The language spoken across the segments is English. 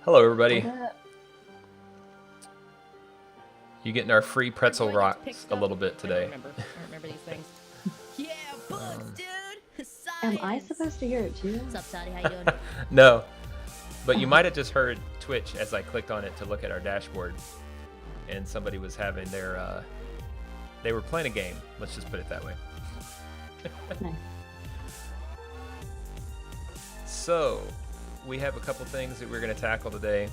Hello, everybody. What up? You getting our free pretzel We're going to rocks pick a up- little bit I today. don't remember these things. Yeah, books, dude. Am I Science. supposed to hear it too? What's up, Toddy? How you doing? No, but you might have just heard Twitch as I clicked on it to look at our dashboard, and somebody was having their. They were playing a game. Let's just put it that way. Nice. So, we have a couple things that we're going to tackle today.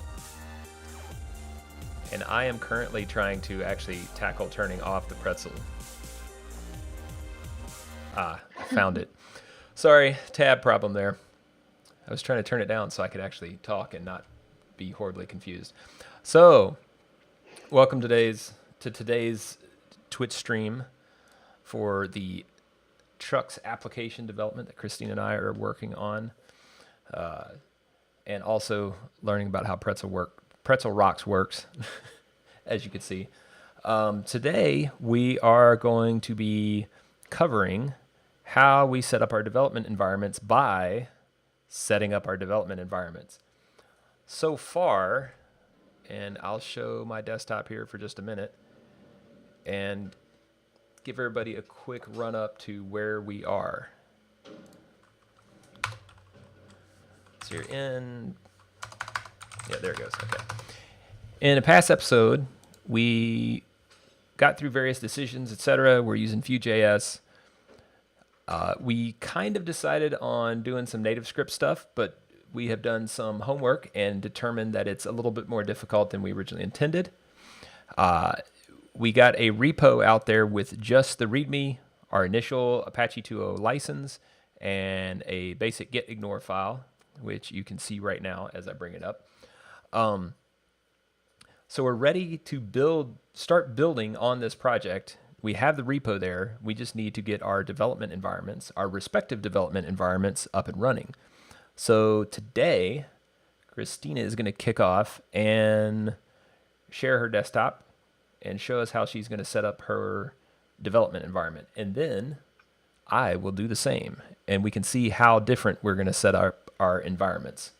And I am currently trying to actually tackle turning off the pretzel. Ah, I found it. Sorry, tab problem there. I was trying to turn it down so I could actually talk and not be horribly confused. So, welcome to today's Twitch stream for the Trux application development that Christine and I are working on. And also learning about how Pretzel Rocks works, as you can see. Today, we are going to be covering how we set up our development environments by setting up our development environments. So far, and I'll show my desktop here for just a minute and give everybody a quick run up to where we are. So you're in... Yeah, there it goes. Okay. In a past episode, we got through various decisions, etc. We're using Vue.js. We kind of decided on doing some native script stuff, but we have done some homework and determined that it's a little bit more difficult than we originally intended. We got a repo out there with just the README, our initial Apache 2.0 license, and a basic git ignore file, which you can see right now as I bring it up. So we're ready to start building on this project. We have the repo there. We just need to get our development environments, our respective development environments up and running. So today, Christina is going to kick off and share her desktop and show us how she's going to set up her development environment. And then I will do the same. And we can see how different we're going to set up our environments.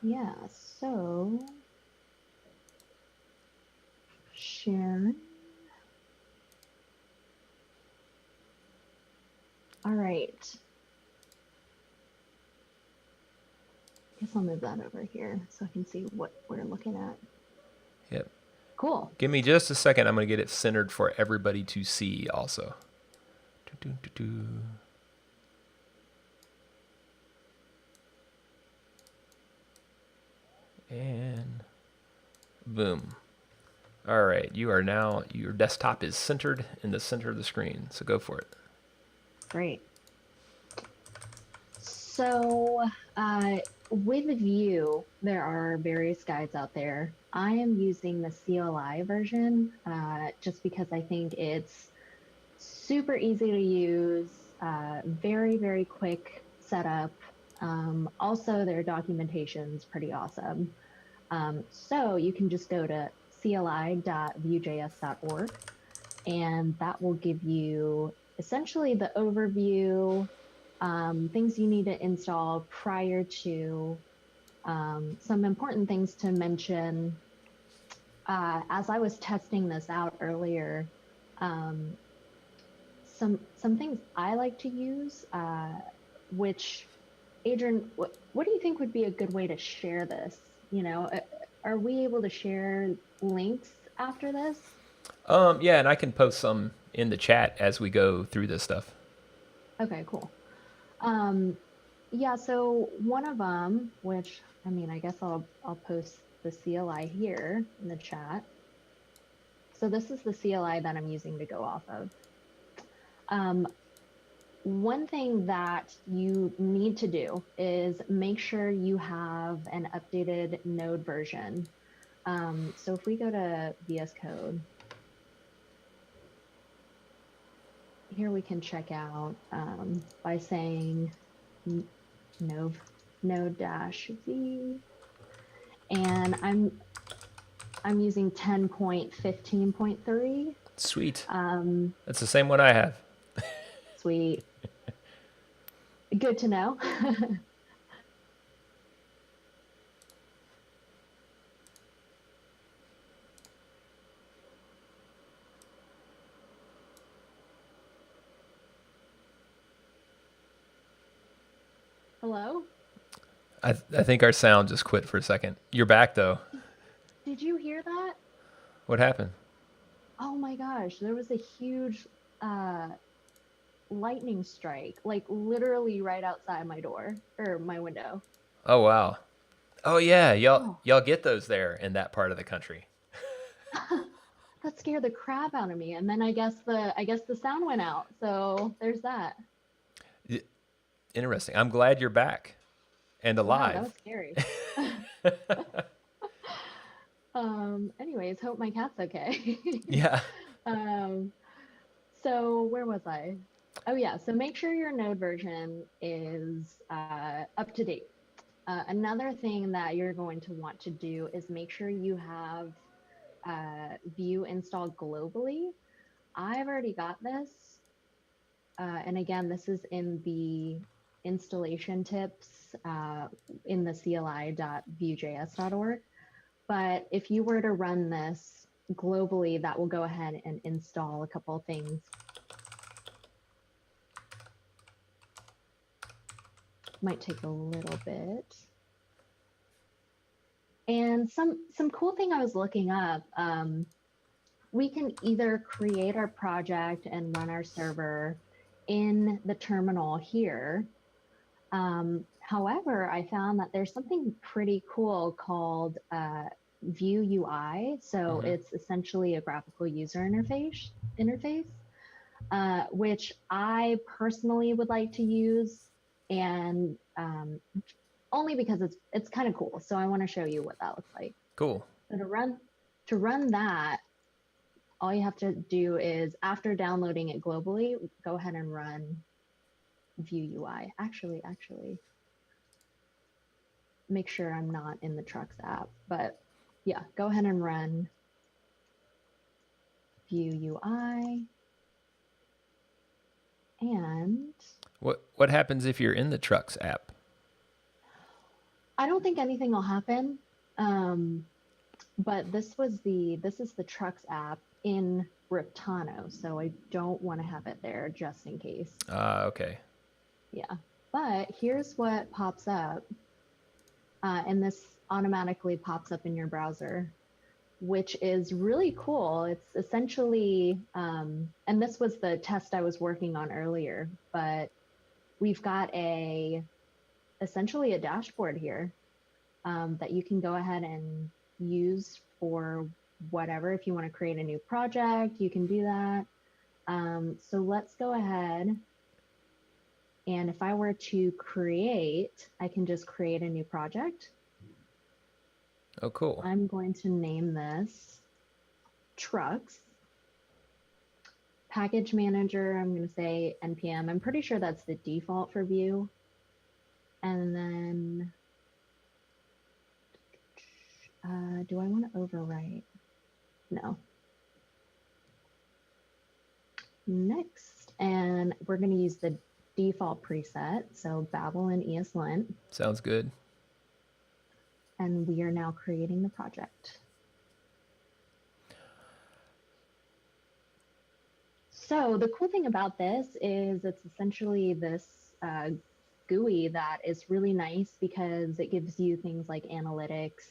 Yeah, so Sharon. All right. Guess I'll move that over here so I can see what we're looking at. Yep. Cool. Give me just a second. I'm going to get it centered for everybody to see also. And boom. All right, your desktop is centered in the center of the screen, so go for it. Great. So with Vue, there are various guides out there. I am using the CLI version just because I think it's super easy to use, very, very quick setup. Also, their documentation's pretty awesome. So you can just go to cli.vuejs.org, and that will give you essentially the overview, things you need to install prior to, some important things to mention. As I was testing this out earlier, some things I like to use, which, Adrian, what do you think would be a good way to share this? You know, are we able to share links after this? Yeah, and I can post some in the chat as we go through this stuff. Okay, cool. Yeah, so one of them, which, I mean, I guess I'll post the CLI here in the chat. So this is the CLI that I'm using to go off of. One thing that you need to do is make sure you have an updated Node version. So if we go to VS Code, here we can check out by saying node-v, and I'm using 10.15.3. Sweet. That's the same one I have. Sweet. Good to know. Hello? I think our sound just quit for a second. You're back though. Did you hear that? What happened? Oh my gosh, there was a huge uh, lightning strike, like literally right outside my door or my window. Oh wow. Oh yeah, Oh, y'all get those there in that part of the country. that scared the crap out of me. And then I guess the sound went out. So there's that. Y- Interesting. I'm glad you're back and Wow, that alive. was scary. Anyways, hope my cat's okay. Yeah. um, so where was I? Oh yeah, so make sure your node version is up to date. Another thing that you're going to want to do is make sure you have Vue installed globally. I've already got this. And again, this is in the installation tips in the cli.vuejs.org. But if you were to run this globally, that will go ahead and install a couple of things. Might take a little bit. And some cool thing I was looking up, we can either create our project and run our server in the terminal here. However, I found that there's something pretty cool called Vue UI. So it's essentially a graphical user interface, which I personally would like to use, and only because it's kind of cool. So I want to show you what that looks like. Cool. So to run that, all you have to do is after downloading it globally, go ahead and run Vue UI. Actually, make sure I'm not in the Trux app, but yeah, go ahead and run Vue UI. And What happens if you're in the Trux app? I don't think anything will happen. But this is the Trux app in Riptano, so I don't want to have it there just in case. Okay. Yeah, but here's what pops up, and this automatically pops up in your browser, which is really cool. It's essentially, and this was the test I was working on earlier, but we've got essentially a dashboard here that you can go ahead and use for whatever. If you want to create a new project, you can do that. So let's go ahead. And if I were to create, I can just create a new project. Oh, cool. I'm going to name this Trux. Package manager, I'm going to say npm. I'm pretty sure that's the default for Vue. And then, do I want to overwrite? No. Next, and we're going to use the default preset, so Babel and ESLint, Sounds good. and we are now creating the project. So the cool thing about this is it's essentially this GUI that is really nice because it gives you things like analytics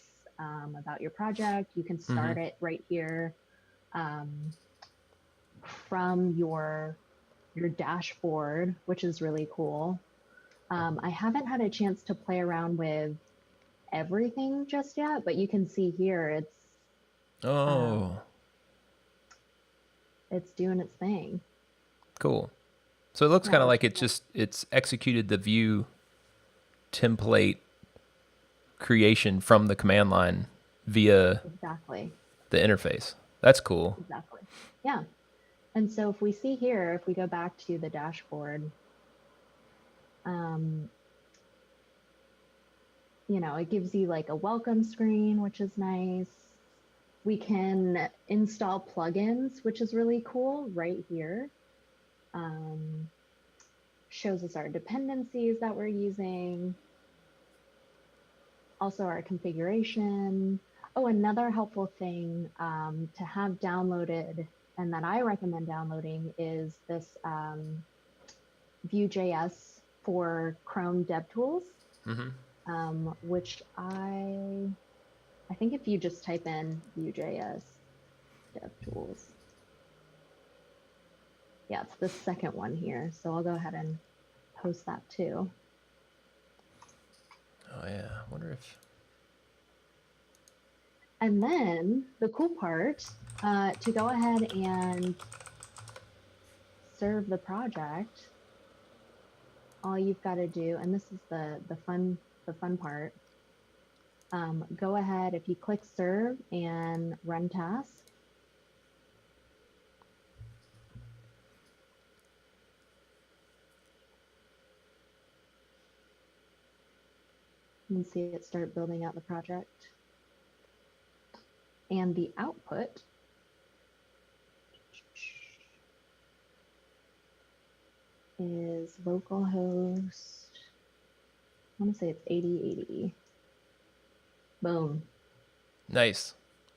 about your project. You can start it right here from your dashboard, which is really cool. I haven't had a chance to play around with everything just yet, but you can see here it's doing its thing. Cool. So it looks Yeah, kind of like it's executed the Vue template creation from the command line via exactly. the interface. That's cool. Exactly. Yeah. And so if we see here, if we go back to the dashboard, it gives you like a welcome screen, which is nice. We can install plugins, which is really cool right here. Shows us our dependencies that we're using. Also our configuration. Oh, another helpful thing to have downloaded and that I recommend downloading is this Vue.js for Chrome DevTools. which I think if you just type in Vue.js dev tools, yeah, it's the second one here. So I'll go ahead and post that too. Oh yeah, I wonder if. And then the cool part, to go ahead and serve the project, all you've got to do, and this is the fun part, go ahead, if you click serve and run task, you can see it start building out the project. And the output is localhost, I want to say it's 8080. Boom. Nice.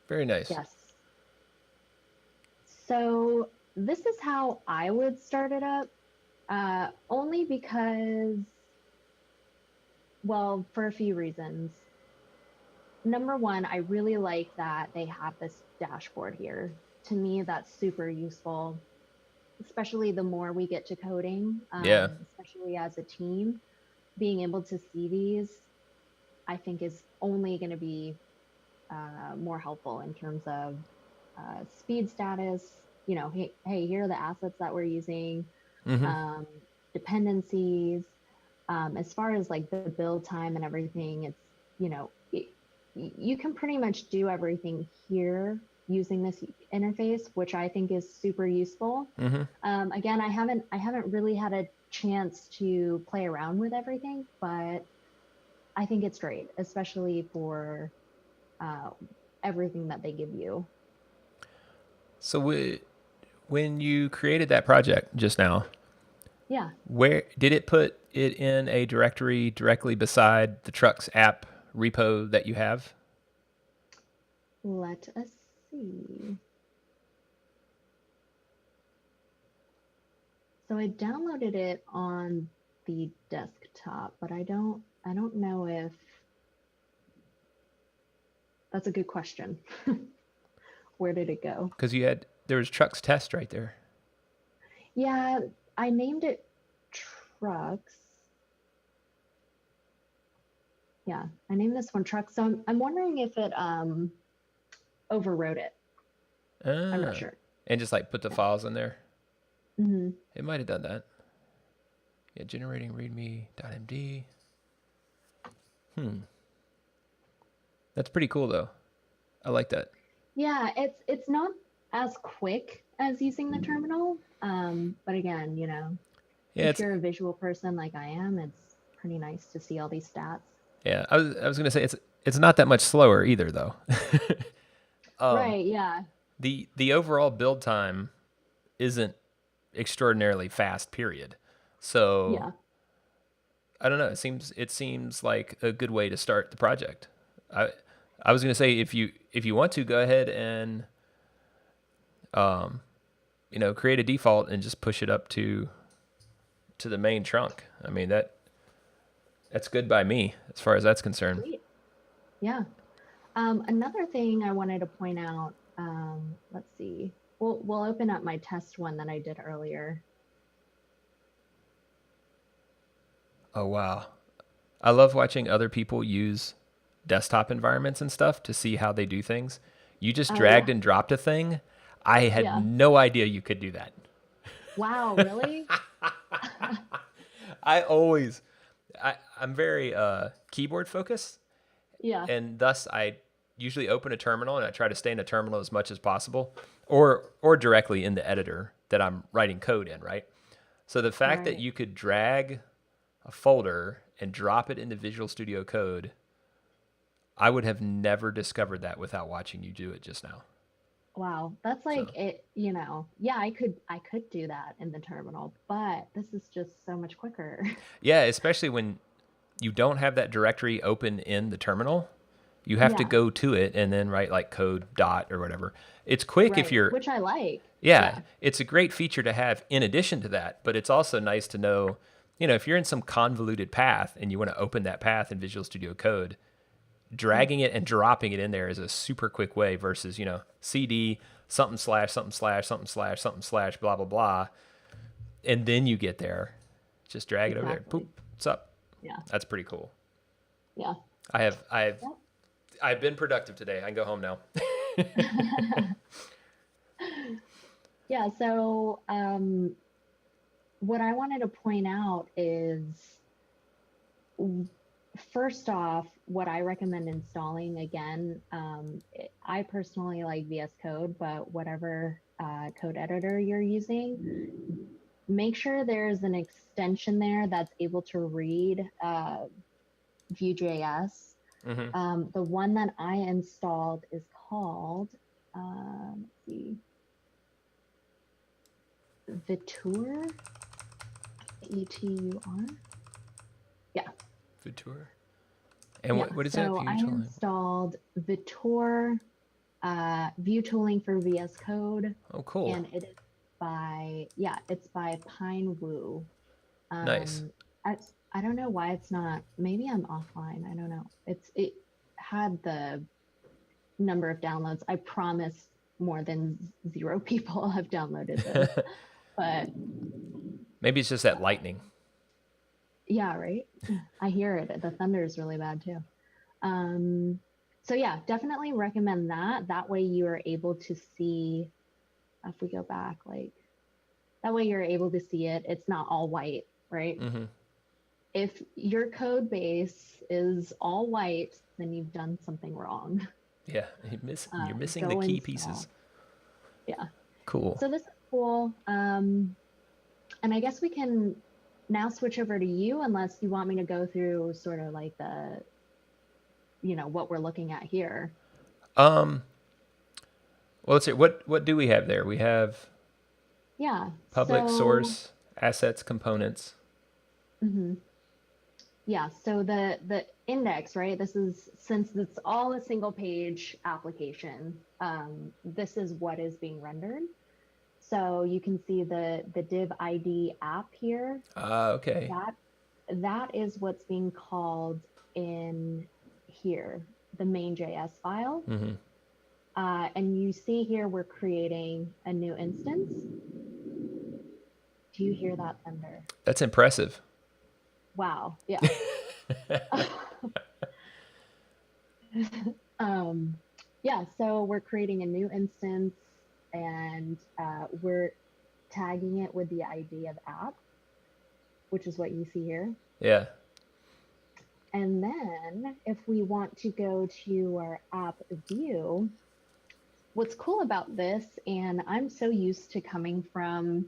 Very nice. Yes. So this is how I would start it up, only because, well, for a few reasons. Number one, I really like that they have this dashboard here. To me, that's super useful, especially the more we get to coding, especially as a team. Being able to see these, I think, is only going to be more helpful in terms of speed status. You know, hey, here are the assets that we're using, dependencies. As far as like the build time and everything, it's, you know, you can pretty much do everything here using this interface, which I think is super useful. Again, I haven't really had a chance to play around with everything, but I think it's great, especially for everything that they give you. So when you created that project just now, yeah, where did it put it in a directory directly beside the Trux app repo that you have? Let us see. So I downloaded it on the desktop, but I don't know if that's a good question. Where did it go? Because there was Trux test right there. Yeah, I named it Trux. Yeah, I named this one Trux. So I'm wondering if it overwrote it. I'm not sure. And just like put the files in there. Mm-hmm. It might have done that. Yeah, generating readme.md. That's pretty cool though. I like that. Yeah, it's not as quick as using the terminal, but again, you know, if you're a visual person like I am, it's pretty nice to see all these stats. Yeah, I was gonna say it's not that much slower either though. Right. Yeah. The overall build time isn't extraordinarily fast. Period. So yeah. I don't know. It seems like a good way to start the project. I was gonna say if you want to go ahead and you know, create a default and just push it up to the main trunk. I mean that's good by me as far as that's concerned. Sweet. Yeah. Another thing I wanted to point out, let's see, we'll open up my test one that I did earlier. Oh, wow. I love watching other people use desktop environments and stuff to see how they do things. You just dragged and dropped a thing. I had no idea you could do that. Wow, really? I'm very keyboard focused. Yeah. And thus I usually open a terminal and I try to stay in a terminal as much as possible or directly in the editor that I'm writing code in, right? So the fact that you could drag a folder and drop it into Visual Studio Code, I would have never discovered that without watching you do it just now. Wow, that's like it, you know. Yeah, I could do that in the terminal, but this is just so much quicker. Yeah, especially when you don't have that directory open in the terminal. You have to go to it and then write like code dot or whatever. It's quick if you're, which I like. Yeah, it's a great feature to have in addition to that, but it's also nice to know if you're in some convoluted path and you want to open that path in Visual Studio Code, dragging it and dropping it in there is a super quick way versus, CD something slash something slash something slash something slash blah, blah, blah. And then you get there. Just drag it over there. Exactly. Boop. What's up? Yeah. That's pretty cool. Yeah. I've been productive today. I can go home now. Yeah. So, what I wanted to point out is, first off, what I recommend installing, again, I personally like VS Code, but whatever code editor you're using, make sure there's an extension there that's able to read Vue.js. The one that I installed is called, let's see, Vitur, E-T-U-R. Yeah. Vitur. And what is that? So I installed Vitur, Vue tooling for VS Code. Oh, cool. And it is it's by Pine Woo. Nice. I don't know why it's not, maybe I'm offline. I don't know. It had the number of downloads. I promise more than 0 people have downloaded this, but maybe it's just that lightning. Yeah, right. I hear it. The thunder is really bad too. So yeah, definitely recommend that. That way you are able to see, if we go back, that way you're able to see it. It's not all white, right? If your code base is all white, then you've done something wrong. Yeah, you're missing the key pieces. Yeah. Cool. So this is cool. And I guess we can now switch over to you, unless you want me to go through sort of like the, what we're looking at here. Well, let's see. What do we have there? We have public source, assets, components. Yeah, so the index, right? This is, since it's all a single page application, this is what is being rendered. So you can see the div ID app here. Okay. That is what's being called in here, the main.js file. And you see here we're creating a new instance. Do you hear that thunder? That's impressive. Wow. Yeah. Yeah, so we're creating a new instance, and we're tagging it with the ID of app, which is what you see here. Yeah. And then if we want to go to our app view, what's cool about this, and I'm so used to coming from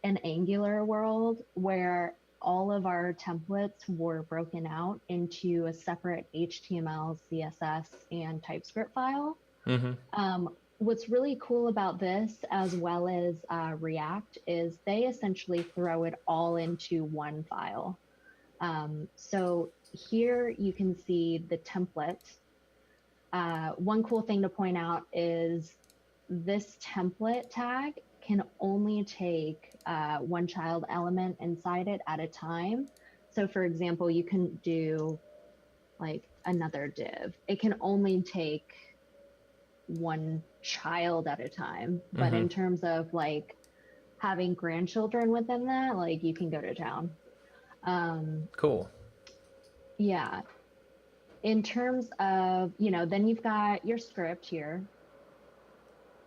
an Angular world where all of our templates were broken out into a separate HTML, CSS, and TypeScript file. What's really cool about this, as well as React, is they essentially throw it all into one file. So here you can see the template. One cool thing to point out is this template tag can only take one child element inside it at a time. So for example, you can do like another div. It can only take one child at a time. But in terms of like having grandchildren within that, like you can go to town. Cool. Yeah. In terms of, then you've got your script here,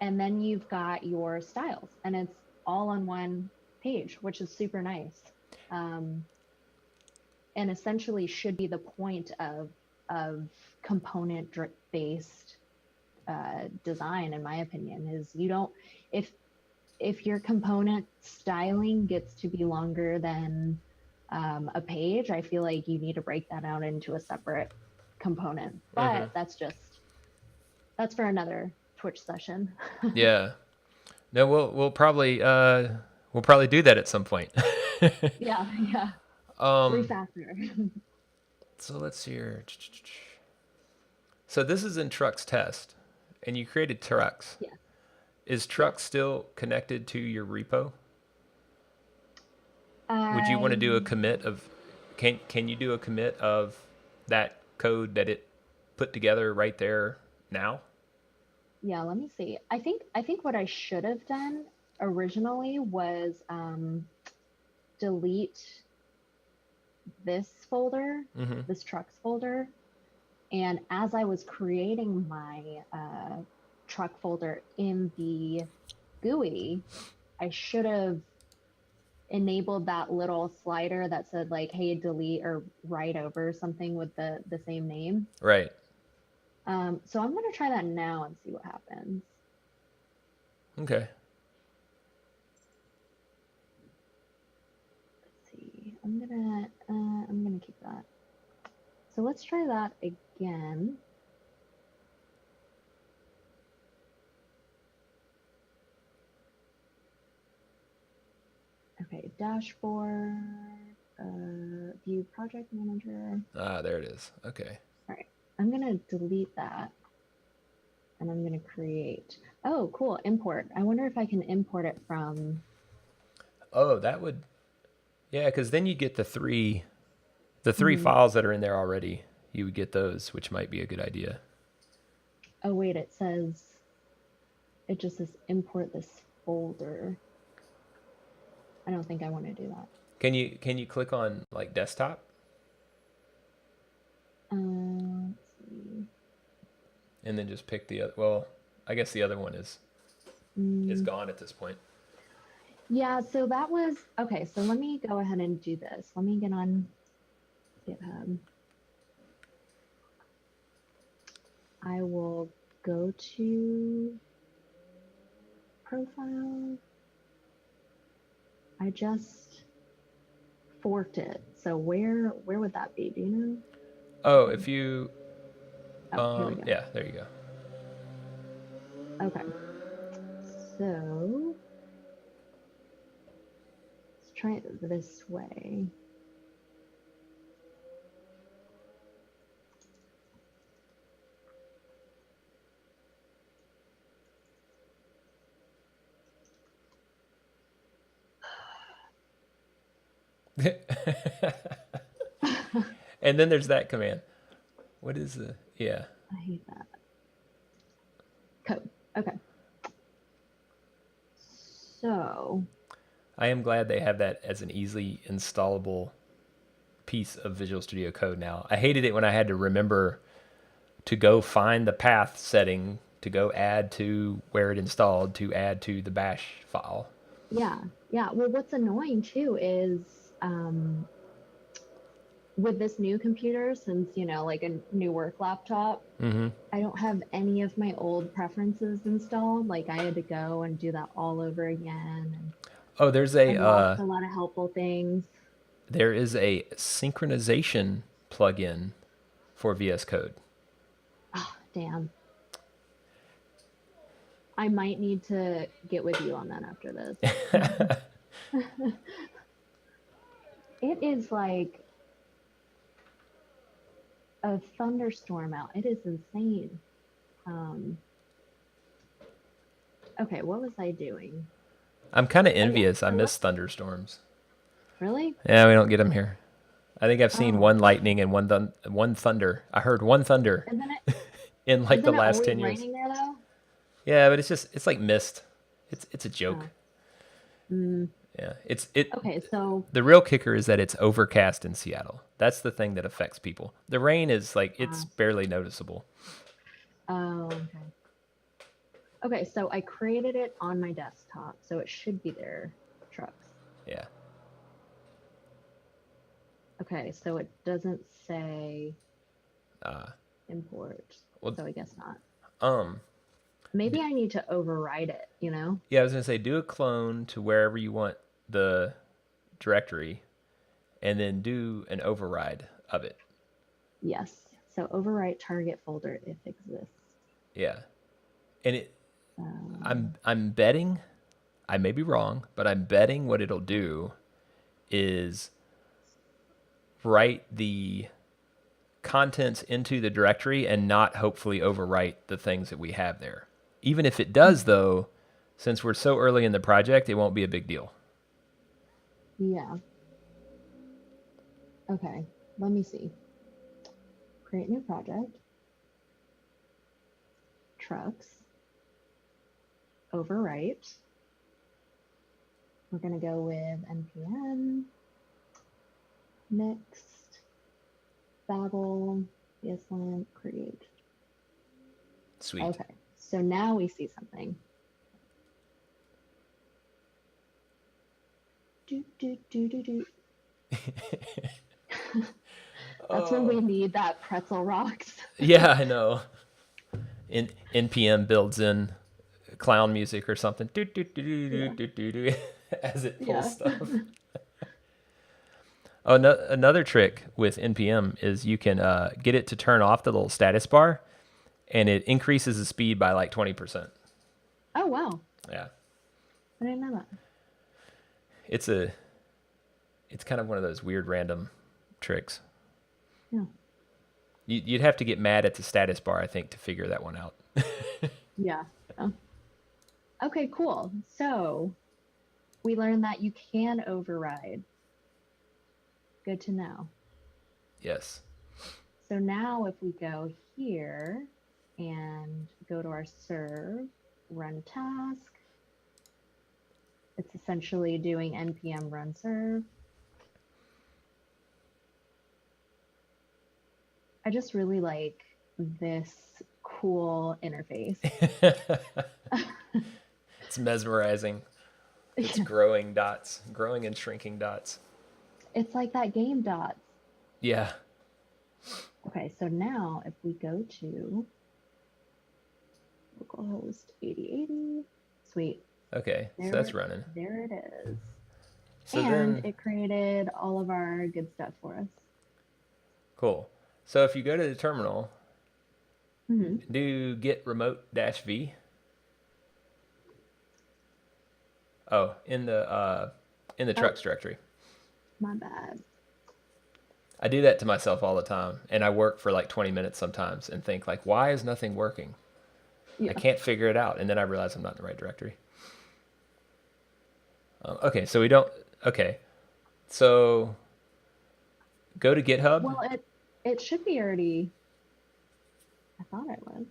and then you've got your styles, and it's all on one page, which is super nice. And essentially should be the point of component-based design, in my opinion, is you don't, if your component styling gets to be longer than a page, I feel like you need to break that out into a separate component. But that's for another Twitch session. Yeah. No, we'll probably do that at some point. Yeah. Refactor. So let's see here. So this is in Trux test, and you created Trux. Yeah. Is Trux still connected to your repo? Would you want to do a Um, commit of? Can you do a commit of that code that it put together right there now? yeah, let me see. I think what I should have done originally was delete this folder, Mm-hmm. this Trux folder, and as I was creating my truck folder in the GUI, I should have enabled that little slider that said like, hey, delete or write over something with the same name. Right. So I'm gonna try that now and see what happens. Okay. Let's see. I'm gonna keep that. So let's try that again. Okay, dashboard, view project manager. Ah, there it is. Okay. All right, I'm gonna delete that and I'm gonna create. Oh, cool, import. I wonder if I can import it from. Oh, that would. Yeah, because then you get the three Mhm. files that are in there already. You would get those, which might be a good idea. Oh wait, it just says import this folder. I don't think I want to do that. Can you click on like desktop Let's see. and then just pick the other? Well, I guess the other one is Mm, gone at this point. yeah, so that was okay. So let me go ahead and do this. Let me get on GitHub. I will go to profile. I just forked it. So where would that be? Do you know? Oh, if you Oh, here we go. yeah, there you go. Okay. So let's try it this way. And then there's that command. What is the yeah? I hate that. Code. Okay. So I am glad they have that as an easily installable piece of Visual Studio Code now. I hated it when I had to remember to go find the path setting to go add to where it installed to add to the bash file. yeah, yeah. Well, what's annoying too is with this new computer, since like a new work laptop, Mm-hmm. I don't have any of my old preferences installed. Like I had to go and do that all over again, and Oh, I lost a lot of helpful things. there is a synchronization plugin for VS Code. Oh, damn. I might need to get with you on that after this. It is like a thunderstorm out. It is insane. Okay, what was I doing? I'm kind of Oh, yeah. envious. I So miss thunderstorms. really? Yeah, we don't get them here. I think I've seen Oh, one lightning and one thunder. I heard one thunder isn't it? in like the Isn't it last always 10 years. raining there though? Yeah, but it's like mist. It's a joke. Oh. Mm, Yeah, okay, so the real kicker is that it's overcast in Seattle. That's the thing that affects people. The rain is like it's barely noticeable. oh, okay. Okay, so I created it on my desktop, so it should be there. Trux. Yeah. Okay, so it doesn't say import, well, so I guess not. Um, Maybe I need to override it, yeah, I was gonna say do a clone to wherever you want the directory, and then do an override of it. Yes. So overwrite target folder if exists. Yeah, and I'm betting, I may be wrong, but I'm betting what it'll do is write the contents into the directory and not hopefully overwrite the things that we have there. Even if it does, though, since we're so early in the project, it won't be a big deal. Yeah. Okay, let me see. Create new project. Trux. Overwrite. We're going to go with npm. Next. Babel. ESLint. Create. Sweet. Okay, so now we see something. Do, do, do, do, do. That's when we need that pretzel rocks. Yeah, I know. NPM builds in clown music or something as it pulls Yeah. stuff. Oh, no, another trick with NPM is you can get it to turn off the little status bar, and it increases the speed by like 20%. Oh, wow. Yeah, I didn't know that. it's kind of one of those weird random tricks. Yeah. You'd have to get mad at the status bar, I think, to figure that one out. Yeah. Oh. Okay, cool. So we learned that you can override. Good to know. Yes. So now if we go here and go to our serve, run task, it's essentially doing npm run serve. I just really like this cool interface. It's mesmerizing. It's Yeah. growing dots, growing and shrinking dots. It's like that game dots. Yeah. Okay, so now if we go to localhost 8080, sweet. Okay, so that's running. There it is. So and then, it created all of our good stuff for us. cool. So if you go to the terminal, Mhm. do git remote -v. Oh, in the Trux directory. My bad. I do that to myself all the time, and I work for like 20 minutes sometimes and think like, why is nothing working? Yeah. I can't figure it out, and then I realize I'm not in the right directory. Okay, so we don't. Okay, so go to GitHub. Well, it should be already. I thought it was.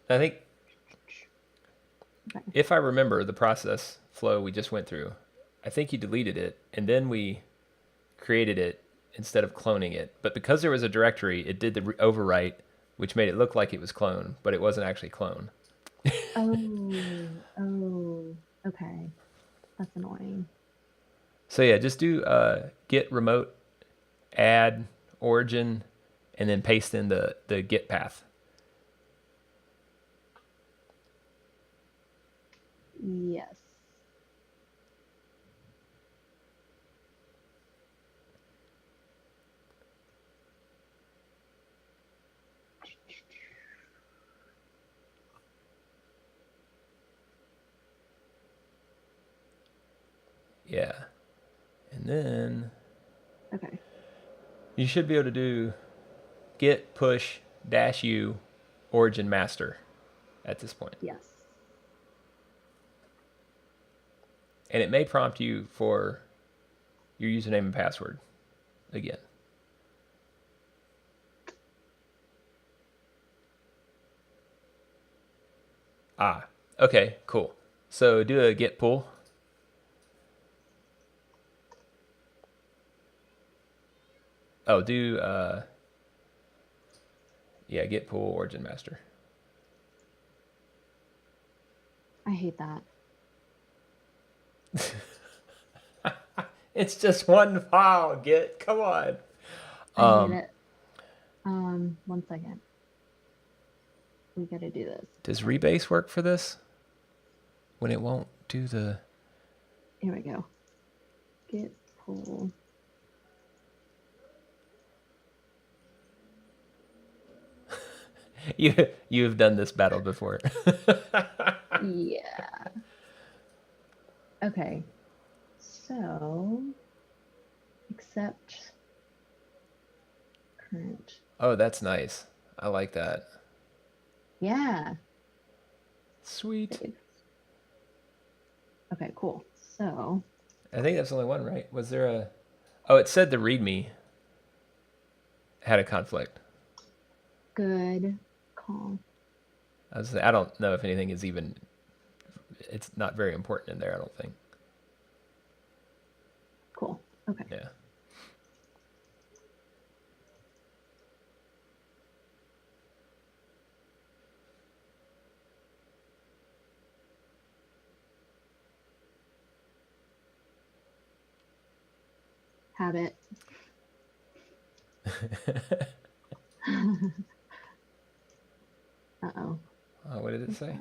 I think Okay. if I remember the process flow we just went through, I think you deleted it, and then we created it instead of cloning it. But because there was a directory, it did the overwrite, which made it look like it was clone, but it wasn't actually clone. Oh, okay. That's annoying. So yeah, just do git remote add origin, and then paste in the git path. Yes. Yeah, and then Okay. you should be able to do git push -u origin master at this point. Yes. And it may prompt you for your username and password again. Ah, okay, cool. So do a git pull. Oh, do yeah, git pull origin master. I hate that. It's just one file, git. Come on. I hate it. 1 second. We gotta do this. Does rebase work for this? When it won't do the... Here we go. Git pull. You've done this battle before. Yeah. Okay. So accept current. Oh, that's nice. I like that. Yeah. Sweet. Save. Okay, cool. So I think that's the only one, right? Was there a... Oh, it said the README. had a conflict. Good call. I don't know if anything is even. It's not very important in there, I don't think. Cool. Okay. Yeah. Habit. Uh-oh. Oh, what did it say?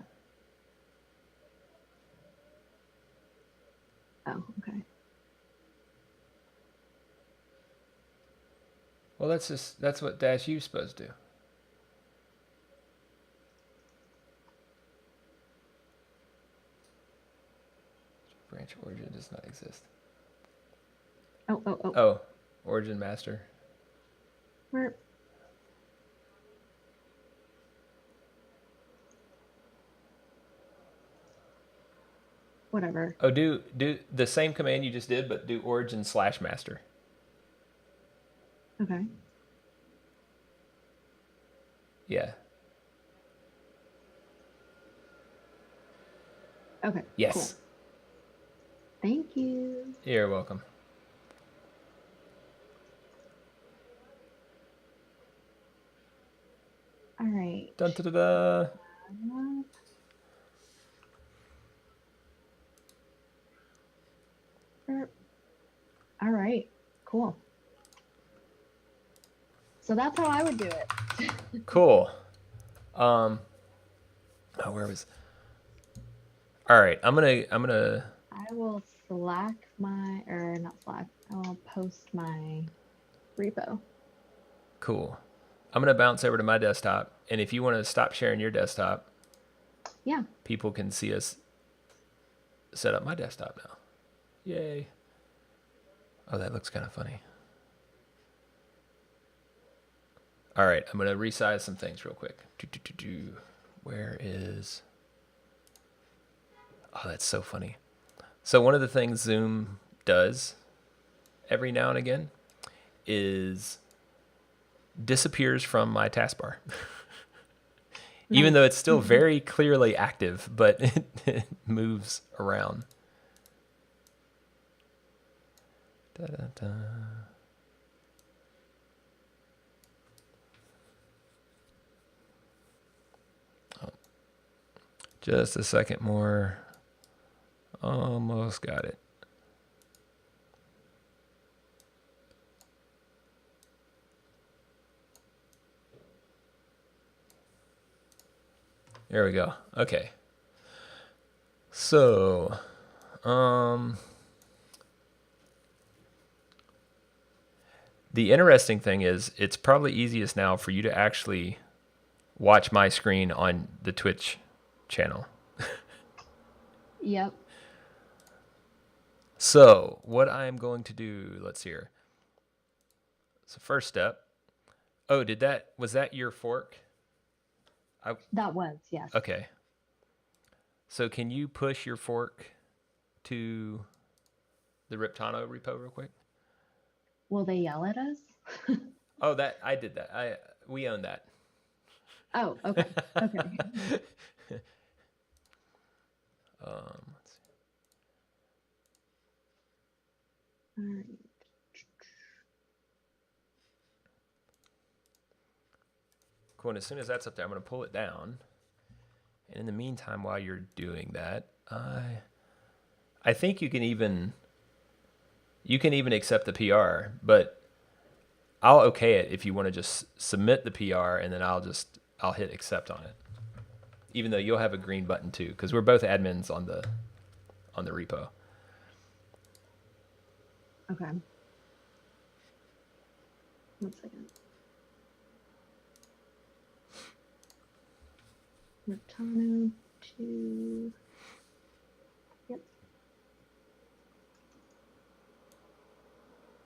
Oh, okay. Well, that's what -u is supposed to do. Branch origin does not exist. Oh. Oh, origin master. Where? Whatever. Oh, do the same command you just did, but do origin /master. Okay. Yeah. Okay. Yes. Cool. Thank you. You're welcome. All right. Dun, da, da, da. All right. Cool. So that's how I would do it. Cool. Oh, where was? All right, I'm gonna. I will not Slack. I will post my repo. Cool. I'm gonna bounce over to my desktop, and if you want to stop sharing your desktop, Yeah. people can see us set up my desktop now. Yay. Oh, that looks kind of funny. All right, I'm gonna resize some things real quick. Where is? Oh, that's so funny. So one of the things Zoom does every now and again is disappears from my taskbar. Even though it's still very clearly active, but it moves around. Da-da-da. Oh. Just a second more. Almost got it. There we go. Okay. So, the interesting thing is it's probably easiest now for you to actually watch my screen on the Twitch channel. Yep. So what I'm going to do, let's see here. So first step. Oh, was that your fork? That was, yes. Okay. So can you push your fork to the Riptano repo real quick? Will they yell at us? Oh, I did that. We own that. Oh, okay. Okay. Let's see. All right. Cool. And as soon as that's up there, I'm going to pull it down. And in the meantime, while you're doing that, I think you can even accept the PR, but I'll okay it if you want to just submit the PR, and then I'll hit accept on it. Even though you'll have a green button too, because we're both admins on the repo. Okay. 1 second. Riptano to. Yep.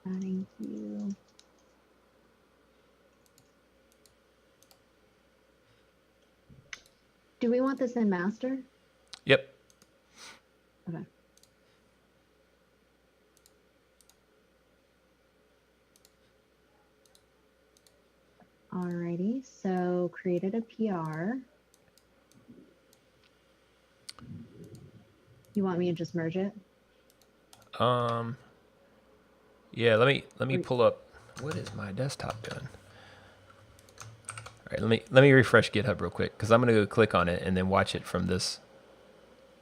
Adding you. Do we want this in master? Yep. Okay. Alrighty, so created a PR. You want me to just merge it? Yeah, let me Or- pull up. What is my desktop doing? All right, let me refresh GitHub real quick because I'm gonna go click on it and then watch it from this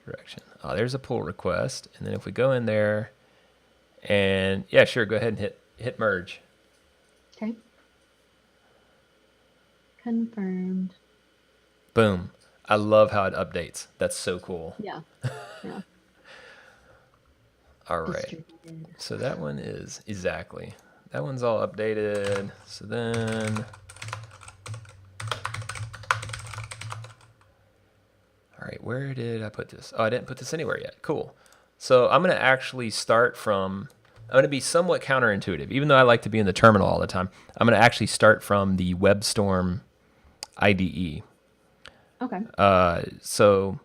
direction. Oh, there's a pull request, and then if we go in there, and yeah, sure, go ahead and hit merge. Okay. Confirmed. Boom. I love how it updates. That's so cool. Yeah. Yeah. All right. Distributed. So that one is exactly. That one's all updated. So then, all right, where did I put this? Oh, I didn't put this anywhere yet. Cool. So I'm going to actually start from, I'm going to be somewhat counterintuitive. Even though I like to be in the terminal all the time, I'm going to actually start from the WebStorm IDE. Okay. So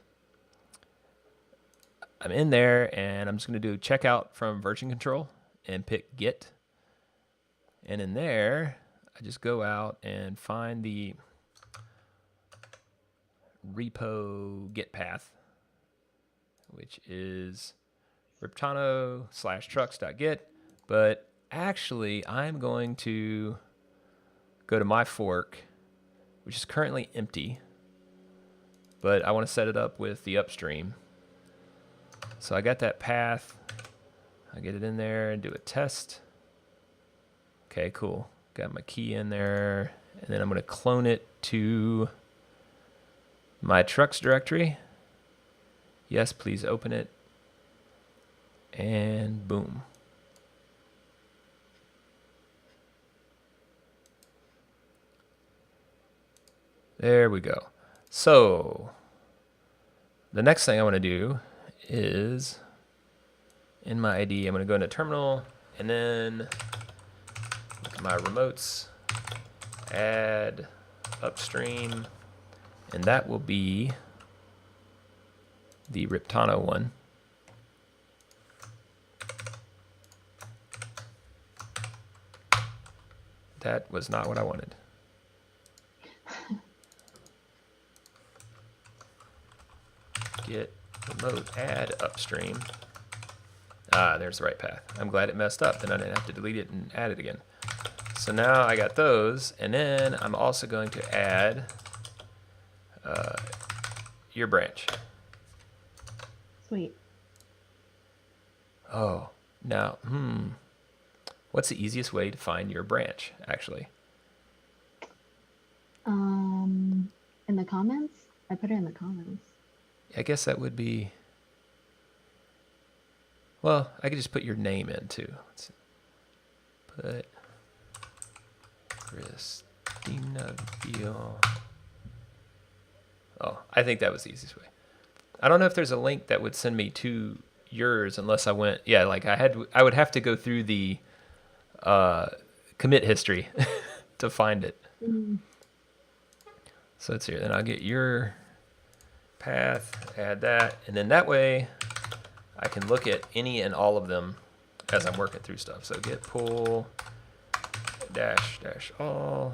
I'm in there and I'm just going to do checkout from version control and pick Git. And in there, I just go out and find the repo Git path, which is riptano/trux.git. But actually, I'm going to go to my fork, which is currently empty. But I want to set it up with the upstream. So I got that path. I get it in there and do a test. Okay, cool. Got my key in there. And then I'm going to clone it to my Trux directory. Yes, please open it. And boom. There we go. So the next thing I want to do is in my ID, I'm going to go into terminal and then look at my remotes, add upstream, and that will be the Riptano one. That was not what I wanted. Git remote add upstream. Ah, there's the right path. I'm glad it messed up, then I didn't have to delete it and add it again. So now I got those, and then I'm also going to add your branch. Sweet. Oh, now, what's the easiest way to find your branch, actually? In the comments? I put it in the comments. I guess that would be, well, I could just put your name in too. Let's put Christina Beal. Oh, I think that was the easiest way. I don't know if there's a link that would send me to yours unless I went, yeah, like I would have to go through the commit history to find it. So it's here. Then I'll get your path, add that, and then that way I can look at any and all of them as I'm working through stuff. So git pull dash all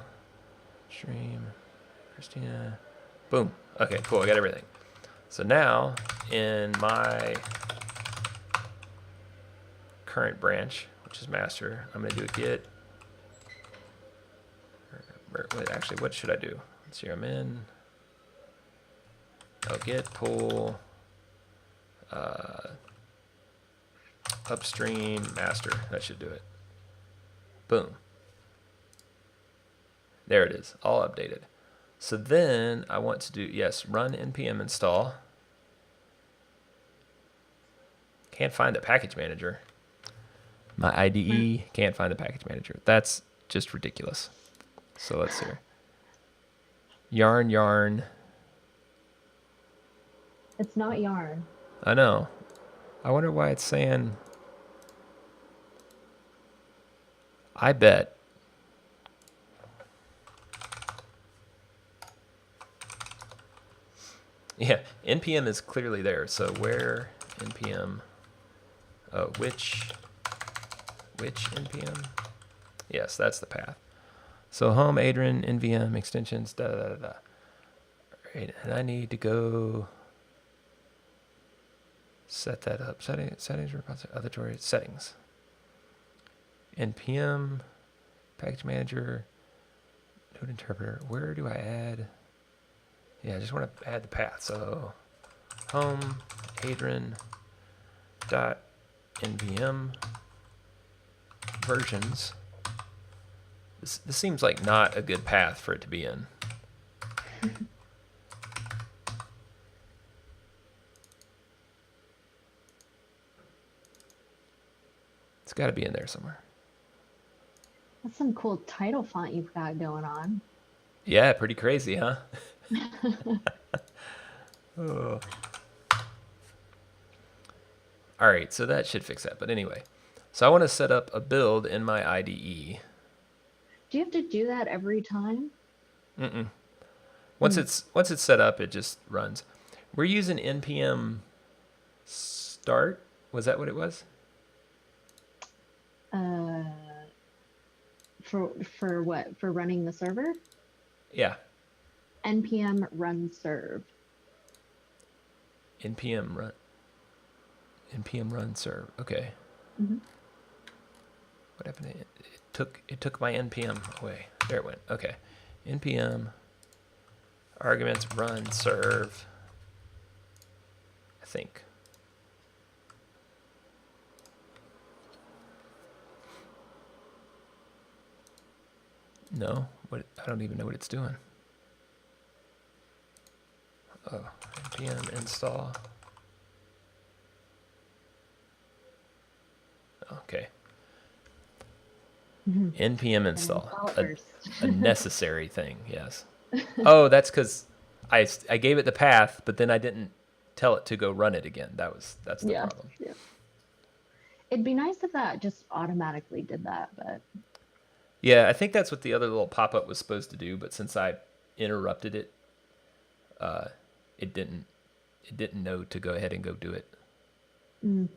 stream Christina. Boom. Okay, cool. I got everything. So now in my current branch, which is master, I'm going to do a git. Wait, actually, what should I do? Let's see. I'm in. Oh, git pull upstream master. That should do it. Boom. There it is, all updated. So then I want to do, yes, run npm install. Can't find the package manager. My IDE can't find the package manager. That's just ridiculous. So let's see here. Yarn. It's not yarn. I know. I wonder why it's saying, I bet. Yeah, npm is clearly there. So where npm, which npm? Yes, that's the path. So home, Adrian, NVM, extensions, da da da da. All right, and I need to go set that up. Settings, repository, settings. NPM, package manager, node interpreter. Where do I add? Yeah, I just want to add the path. So home, Adrian, dot NVM, versions. This seems like not a good path for it to be in. It's got to be in there somewhere. That's some cool title font you've got going on. Yeah, pretty crazy, huh? Oh. All right, so that should fix that. But anyway, so I want to set up a build in my IDE. Do you have to do that every time? Mm-mm. Once it's set up, it just runs. We're using npm start. Was that what it was? For what? For running the server? Yeah. npm run serve. npm run serve. Okay. Mm-hmm. What happened? It took my npm away. There it went. Okay. npm arguments run serve. I think. No, what? I don't even know what it's doing. Oh, npm install. Okay. npm install, a necessary thing. Yes. Oh, that's because I gave it the path, but then I didn't tell it to go run it again. That's the problem. Yeah. It'd be nice if that just automatically did that, but yeah, I think that's what the other little pop-up was supposed to do, but since I interrupted it, it didn't know to go ahead and go do it. Mm.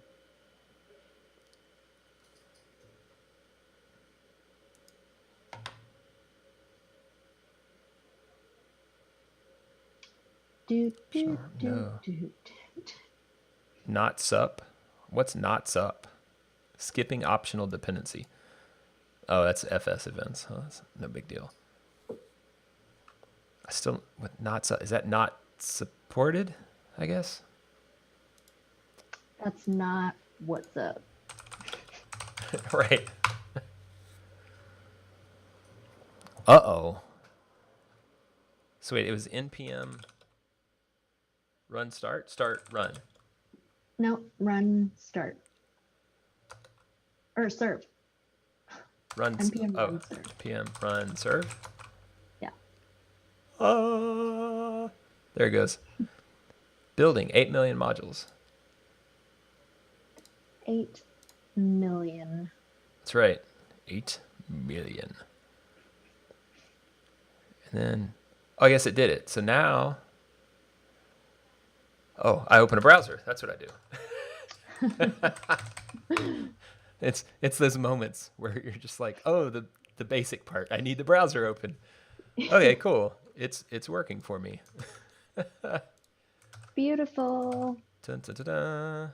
No. Not sup? What's not sup? Skipping optional dependency. Oh, that's FS events. Huh? That's no big deal. I still with not sup. Is that not supported? I guess. That's not what's up. Right. Uh-oh. So wait, it was npm run start run. No, run start. Or serve. Run npm run serve. npm run serve. Yeah. There it goes. Building 8 million modules. 8 million. That's right. 8 million. And then, oh, yes, it did it. So now, oh, I open a browser. That's what I do. It's those moments where you're just like, oh, the basic part. I need the browser open. Okay, cool. It's working for me. Beautiful. Dun, dun, dun, dun.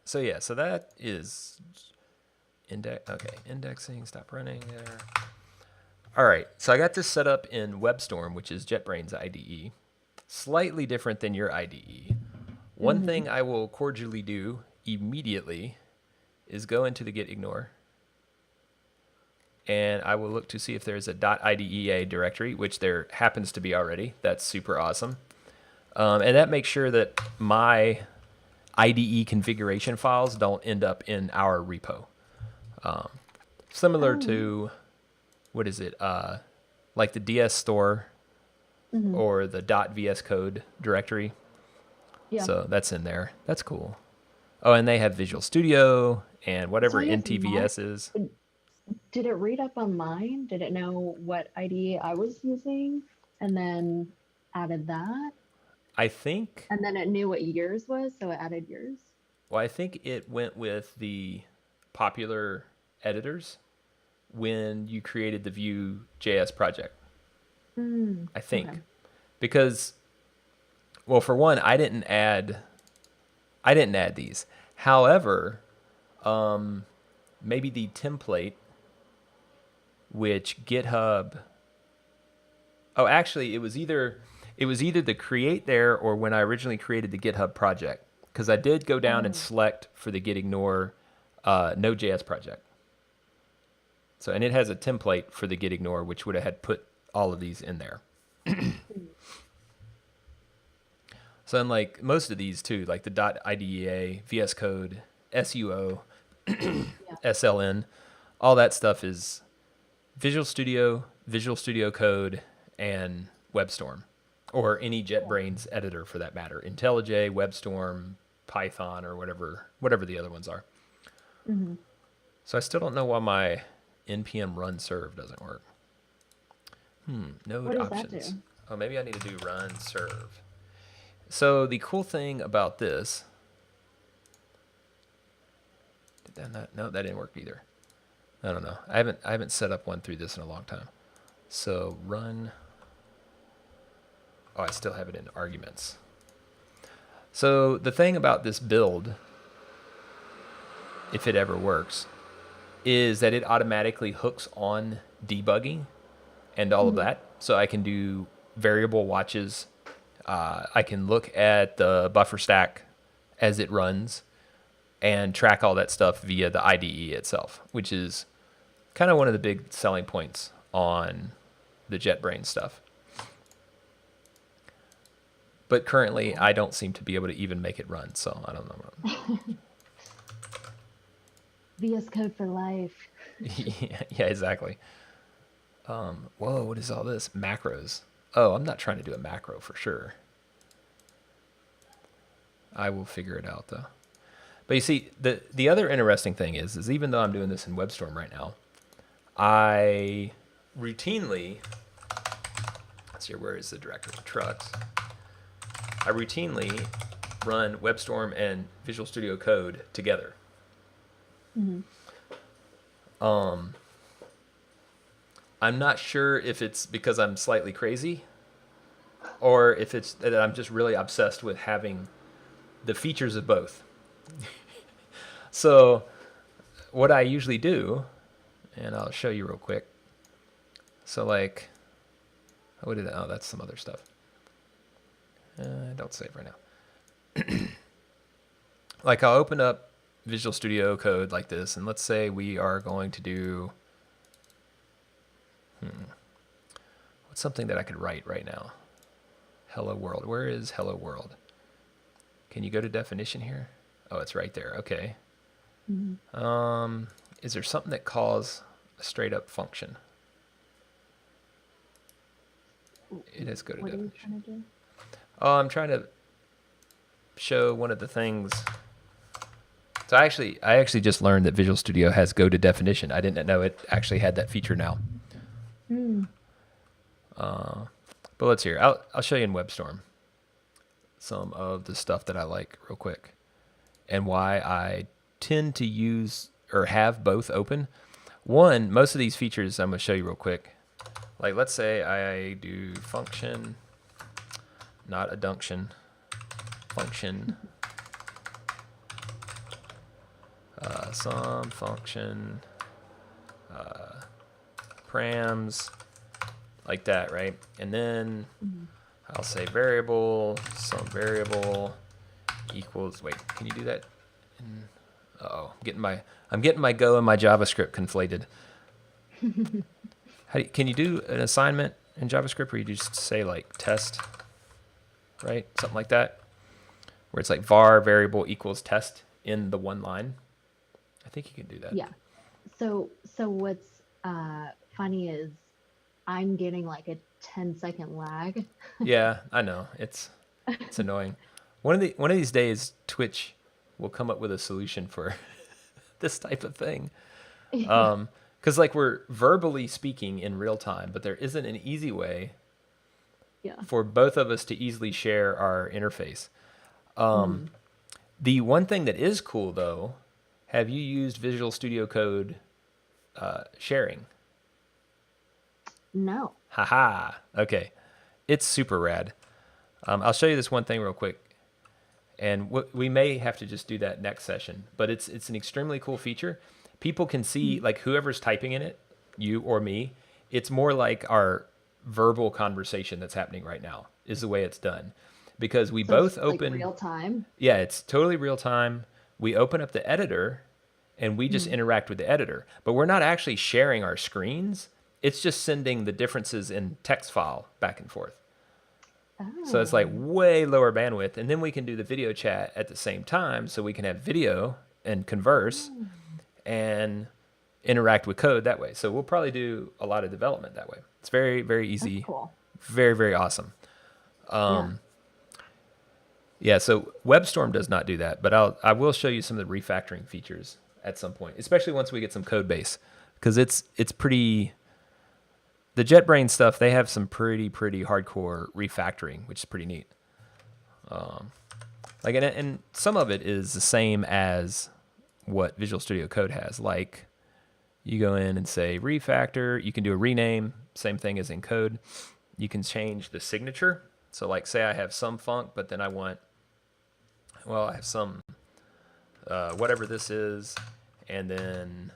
So yeah, so that is indexing, stop running there. All right, so I got this set up in WebStorm, which is JetBrains IDE. Slightly different than your IDE. One thing I will cordially do immediately is go into the git ignore, and I will look to see if there's a .idea directory, which there happens to be already. That's super awesome. And that makes sure that my IDE configuration files don't end up in our repo. Similar to, what is it? Like the DS store or the .vs code directory. Yeah. So that's in there. That's cool. Oh, and they have Visual Studio and whatever So I guess NTVS is. Did it read up on mine? Did it know what IDE I was using and then added that? I think. And then it knew what yours was, so it added yours? Well, I think it went with the popular editors when you created the Vue.js project. I think. Okay. Because, well, for one, I didn't add these. However, maybe the template, which GitHub. Oh, actually, it was either the create there or when I originally created the GitHub project, because I did go down and select for the git ignore Node.js project. So, and it has a template for the git ignore, which would have had put all of these in there. So, and like most of these too, like the .idea, VS Code, SUO, SLN, all that stuff is Visual Studio, Visual Studio Code, and WebStorm, or any JetBrains editor for that matter. IntelliJ, WebStorm, Python, or whatever the other ones are. So I still don't know why my npm run serve doesn't work. Node What does options. that do? Oh, maybe I need to do run serve. So the cool thing about this, no, that didn't work either. I don't know. I haven't set up one through this in a long time. So run. Oh, I still have it in arguments. So the thing about this build, if it ever works, is that it automatically hooks on debugging and all of that. So I can do variable watches. I can look at the buffer stack as it runs and track all that stuff via the IDE itself, which is kind of one of the big selling points on the JetBrains stuff. But currently, I don't seem to be able to even make it run, so I don't know. VS Code for life. Yeah, exactly. Whoa, what is all this? Macros. Oh, I'm not trying to do a macro for sure. I will figure it out, though. But you see, the other interesting thing is even though I'm doing this in WebStorm right now, I routinely, let's see, where is the directory? Trux. I routinely run WebStorm and Visual Studio Code together. I'm not sure if it's because I'm slightly crazy or if it's that I'm just really obsessed with having the features of both. So what I usually do, and I'll show you real quick. So like, oh, that's some other stuff. Don't save right now. Like I'll open up Visual Studio Code like this, and let's say we are going to do, what's something that I could write right now? Hello world. Where is hello world? Can you go to definition here? Oh, it's right there. Okay. Is there something that calls a straight up function? It is go to What are you definition. trying to do? Oh, I'm trying to show one of the things. So I actually just learned that Visual Studio has go to definition. I didn't know it actually had that feature now. But let's hear. I'll show you in WebStorm some of the stuff that I like real quick and why I tend to use or have both open. One, most of these features I'm going to show you real quick. Like let's say I do function, not adduction, function, some function, params, like that, right? And then I'll say variable, some variable equals, wait, can you do that? Uh-oh, I'm getting my Go and my JavaScript conflated. Can you do an assignment in JavaScript where you just say like test, right? Something like that, where it's like var variable equals test in the one line. I think you can do that. Yeah. So what's funny is I'm getting like a 10-second lag. Yeah, I know. It's annoying. One of these days, Twitch will come up with a solution for this type of thing. Because like we're verbally speaking in real time, but there isn't an easy way for both of us to easily share our interface. The one thing that is cool though, have you used Visual Studio Code sharing? No. Haha. Okay. It's super rad. I'll show you this one thing real quick. And we may have to just do that next session, but it's an extremely cool feature. People can see, like, whoever's typing in it, you or me, it's more like our verbal conversation that's happening right now is the way it's done. Because we So both it's like open, real time. yeah, it's totally real time. We open up the editor and we just interact with the editor, but we're not actually sharing our screens. It's just sending the differences in text file back and forth. So it's like Oh, way lower bandwidth. And then we can do the video chat at the same time. So we can have video and converse and interact with code that way. So we'll probably do a lot of development that way. It's very, very that's easy. cool. Very, very awesome. Yeah. Yeah, so WebStorm does not do that, but I will show you some of the refactoring features at some point, especially once we get some code base, because it's pretty. The JetBrains stuff, they have some pretty hardcore refactoring, which is pretty neat. Like and some of it is the same as what Visual Studio Code has. Like you go in and say refactor, you can do a rename, same thing as in code. You can change the signature. So like say I have some func, but then I want, well, I have some whatever this is, and then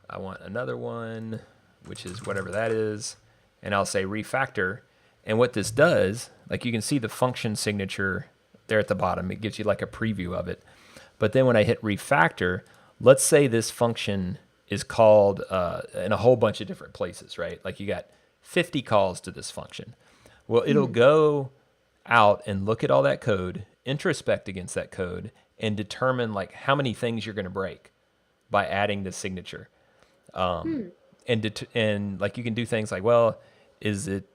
I want another one, which is whatever that is, and I'll say refactor. And what this does, like you can see the function signature there at the bottom. It gives you like a preview of it. But then when I hit refactor, let's say this function is called in a whole bunch of different places, right? Like you got 50 calls to this function. Well, it'll go out and look at all that code, introspect against that code, and determine like how many things you're going to break by adding the signature. And like you can do things like, well, is it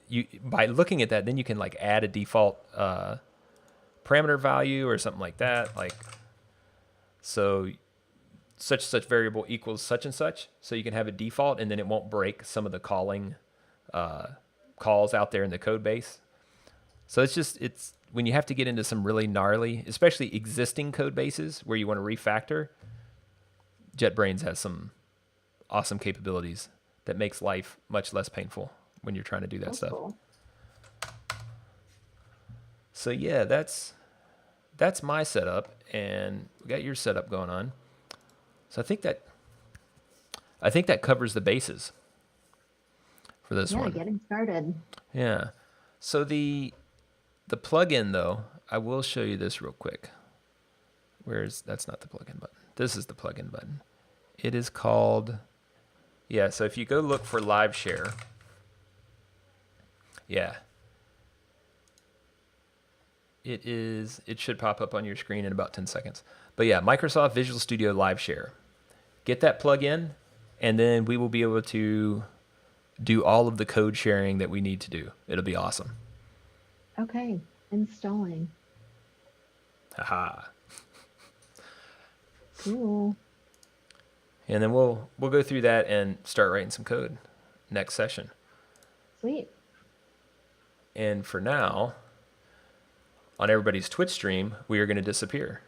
you by looking at that, then you can like add a default parameter value or something like that, like so such variable equals such and such, so you can have a default and then it won't break some of the calling calls out there in the code base. So it's when you have to get into some really gnarly, especially existing code bases where you want to refactor, JetBrains has some awesome capabilities that makes life much less painful when you're trying to do that That's stuff. cool. So yeah, that's my setup, and we got your setup going on. So I think that covers the bases for this Yeah, one. getting started. Yeah. So the plugin though, I will show you this real quick. That's not the plugin button. This is the plugin button. It is called, yeah, so if you go look for live share, yeah. It should pop up on your screen in about 10 seconds. But yeah, Microsoft Visual Studio Live Share. Get that plug-in, and then we will be able to do all of the code sharing that we need to do. It'll be awesome. Okay, installing. Haha. Cool. And then we'll go through that and start writing some code next session. Sweet. And for now, on everybody's Twitch stream, we are going to disappear.